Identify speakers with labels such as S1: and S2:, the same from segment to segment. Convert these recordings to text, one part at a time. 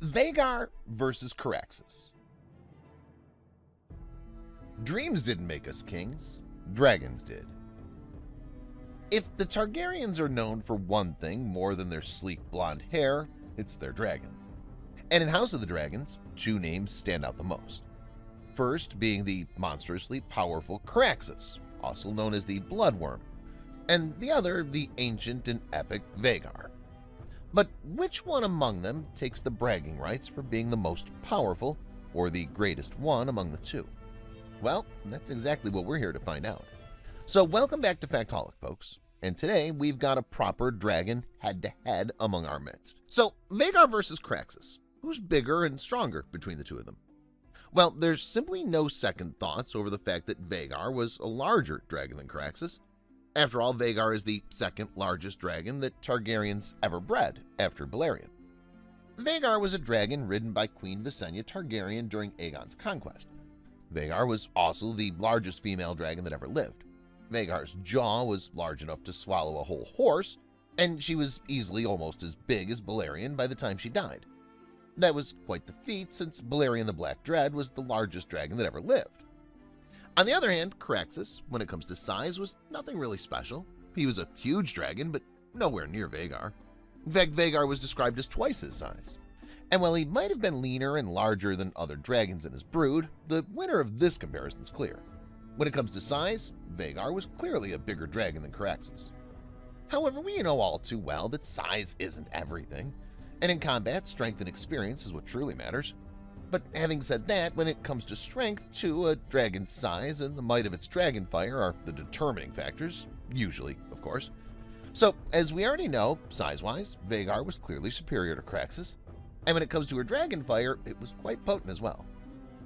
S1: Vighar versus Karaksis. Dreams didn't make us kings, dragons did. If the Targaryens are known for one thing more than their sleek blonde hair, it's their dragons. And in House of the Dragons, two names stand out the most. First being the monstrously powerful Karaksis, also known as the Bloodworm, and the other the ancient and epic Vighar. But which one among them takes the bragging rights for being the most powerful or the greatest one among the two? Well, that's exactly what we're here to find out. So welcome back to Factaholic, folks, and today we've got a proper dragon head-to-head among our midst. So Vighar versus Karaksis, who's bigger and stronger between the two of them? Well, there's simply no second thoughts over the fact that Vighar was a larger dragon than Karaksis. After all, Vighar is the second largest dragon that Targaryens ever bred after Balerion. Vighar was a dragon ridden by Queen Visenya Targaryen during Aegon's conquest. Vighar was also the largest female dragon that ever lived. Vhagar's jaw was large enough to swallow a whole horse, and she was easily almost as big as Balerion by the time she died. That was quite the feat, since Balerion the Black Dread was the largest dragon that ever lived. On the other hand, Karaksis, when it comes to size, was nothing really special. He was a huge dragon, but nowhere near Vighar. In fact, Vighar was described as twice his size. And while he might have been leaner and larger than other dragons in his brood, the winner of this comparison is clear. When it comes to size, Vighar was clearly a bigger dragon than Karaksis. However, we know all too well that size isn't everything, and in combat, strength and experience is what truly matters. But having said that, when it comes to strength, too, a dragon's size and the might of its dragon fire are the determining factors, usually, of course. So, as we already know, size-wise, Vighar was clearly superior to Karaksis, and when it comes to her dragon fire, it was quite potent as well.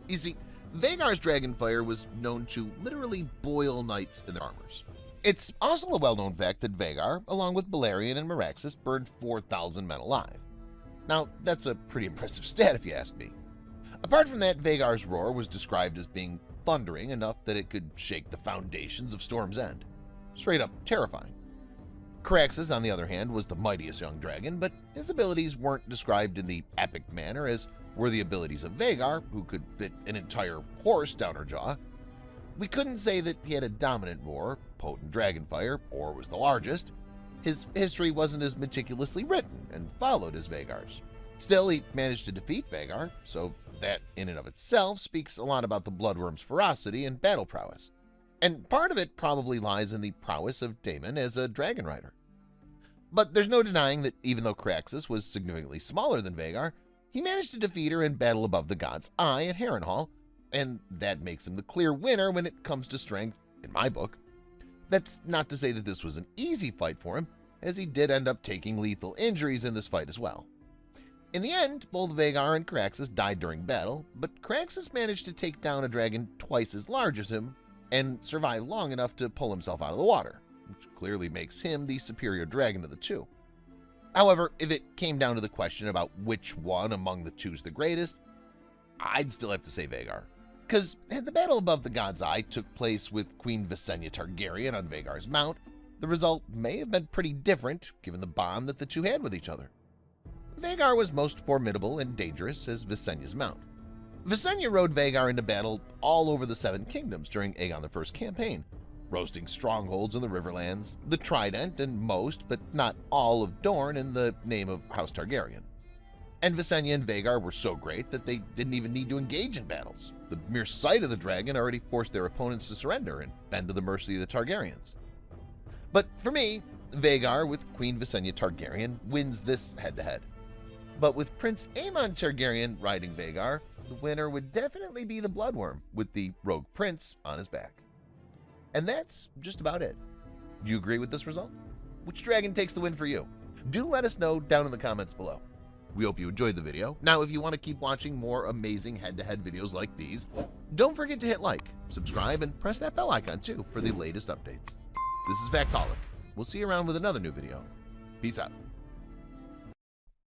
S1: You see, Vhagar's dragon fire was known to literally boil knights in their armors. It's also a well-known fact that Vighar, along with Balerion and Meraxes, burned 4,000 men alive. Now, that's a pretty impressive stat if you ask me. Apart from that, Vhagar's roar was described as being thundering enough that it could shake the foundations of Storm's End. Straight up terrifying. Karaksis, on the other hand, was the mightiest young dragon, but his abilities weren't described in the epic manner as were the abilities of Vighar, who could fit an entire horse down her jaw. We couldn't say that he had a dominant roar, potent dragon fire, or was the largest. His history wasn't as meticulously written and followed as Vhagar's. Still, he managed to defeat Vighar, so that in and of itself speaks a lot about the Bloodworm's ferocity and battle prowess. And part of it probably lies in the prowess of Daemon as a dragon rider. But there's no denying that even though Karaksis was significantly smaller than Vighar, he managed to defeat her in Battle Above the God's Eye at Harrenhal, and that makes him the clear winner when it comes to strength, in my book. That's not to say that this was an easy fight for him, as he did end up taking lethal injuries in this fight as well. In the end, both Vighar and Karaksis died during battle, but Karaksis managed to take down a dragon twice as large as him and survive long enough to pull himself out of the water, which clearly makes him the superior dragon of the two. However, if it came down to the question about which one among the two is the greatest, I'd still have to say Vighar. Because had the Battle Above the God's Eye took place with Queen Visenya Targaryen on Vhagar's mount, the result may have been pretty different given the bond that the two had with each other. Vighar was most formidable and dangerous as Visenya's mount. Visenya rode Vighar into battle all over the Seven Kingdoms during Aegon I's campaign, roasting strongholds in the Riverlands, the Trident, and most, but not all, of Dorne in the name of House Targaryen. And Visenya and Vighar were so great that they didn't even need to engage in battles. The mere sight of the dragon already forced their opponents to surrender and bend to the mercy of the Targaryens. But for me, Vighar with Queen Visenya Targaryen wins this head-to-head. But with Prince Aemon Targaryen riding Vighar, the winner would definitely be the Bloodworm with the rogue prince on his back. And that's just about it. Do you agree with this result? Which dragon takes the win for you? Do let us know down in the comments below. We hope you enjoyed the video. Now, if you want to keep watching more amazing head-to-head videos like these, don't forget to hit like, subscribe, and press that bell icon too for the latest updates. This is Factaholic. We'll see you around with another new video. Peace out.